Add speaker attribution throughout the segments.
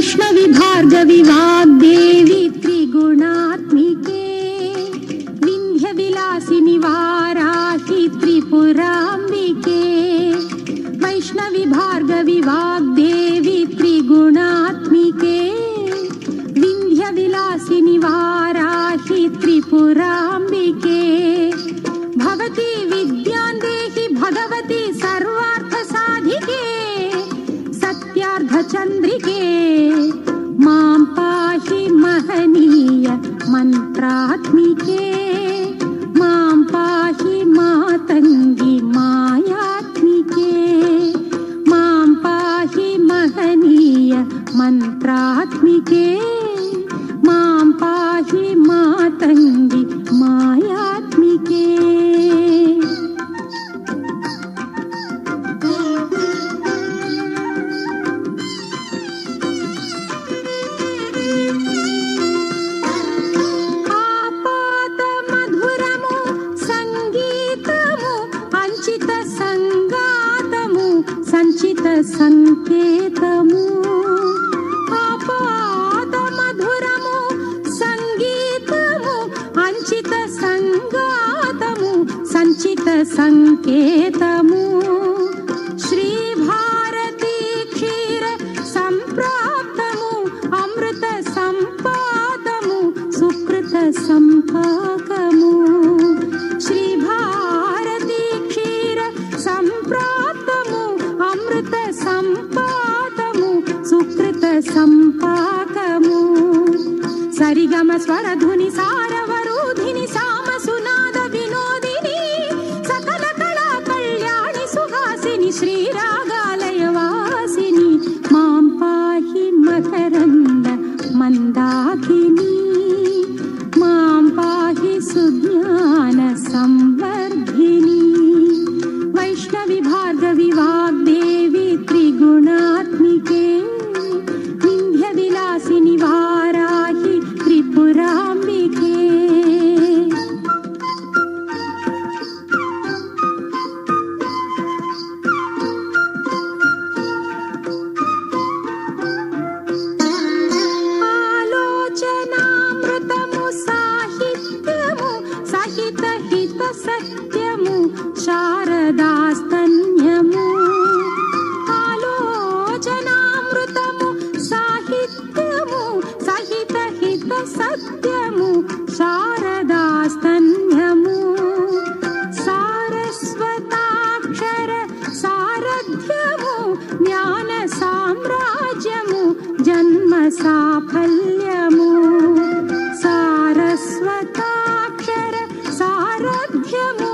Speaker 1: वैष्णवी भार्गवी वाग्देवी त्रिगुणात्मिके विंध्य विलासिनी वाराहि त्रिपुराम्बिके वैष्णवी भार्गवी वाग्देवी त्रिगुणात्मिके विंध्य विलासिनी वाराहि त्रिपुराम्बिके भवती विद्यां देहि भगवती सर्वार्थ साधिके सत्यार्धचन्द्रिके मां पाहि महनीय मन्त्रात्मिके मां पाहि मातङ्गी मायात्मिके मां पाहि महनीय मन्त्रात्मिके मां पाहि मातङ्गी मायात्मिके। సంచిత సంకేతము ఆపాద మధురము సంగీతము అంచిత సంగాతము సంచిత సంకేతము శ్రీ భారతీ క్షీర సంప్రాప్తము అమృత సంపాదము సుకృత సంపాకము శ్రీ భారతీ క్షీర సంప్రాప్తము అమృత సంపాదము సుకృత సంపాకము సరిగమ స్వరధుని సారవరూధిని సామ సునాద వినోదిని సకల కళా కళ్యాణి సుహాసిని శ్రీరాగాలయ వాసిని మాం పాహి మకరంద మందాకిని మాం పాహి సుజ్ఞాన సంవర్ధిని वैष्णवी भार्गवी वाग्देवी त्रिगुणात्मिके विंध्य विलासिनी वाराहि त्रिपुराम्बिके। आलोचनामृतमु साहित्यमु सहित हित सत्यमु శారదాస్తన్యము ఆలోచనామృతము సాహిత్యము సహిత హిత సత్యము శారదాస్తన్యము సారస్వతాక్షర సారథ్యము జ్ఞాన సామ్రాజ్యము జన్మ సాఫల్యము సారస్వతాక్షర సారథ్యము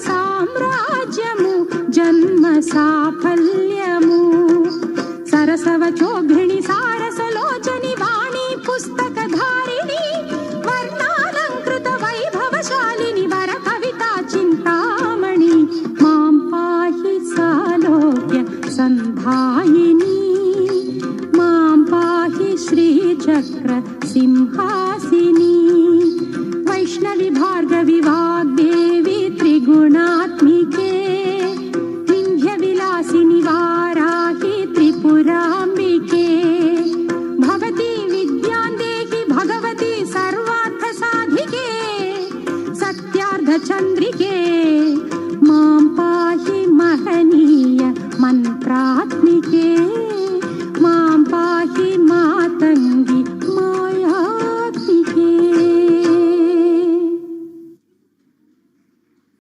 Speaker 1: సామ్రాజ్యము జన్మ సాఫల్యము సరసవచోఘ్రిణి సారసలోచని వాణి పుస్తకధారిణి వర్ణాలంకృత వైభవశాలిని వర కవితా చింతామణి మాం పాహి సాలోక్య సంధాయిని మాం పాహి శ్రీచక్ర సింహా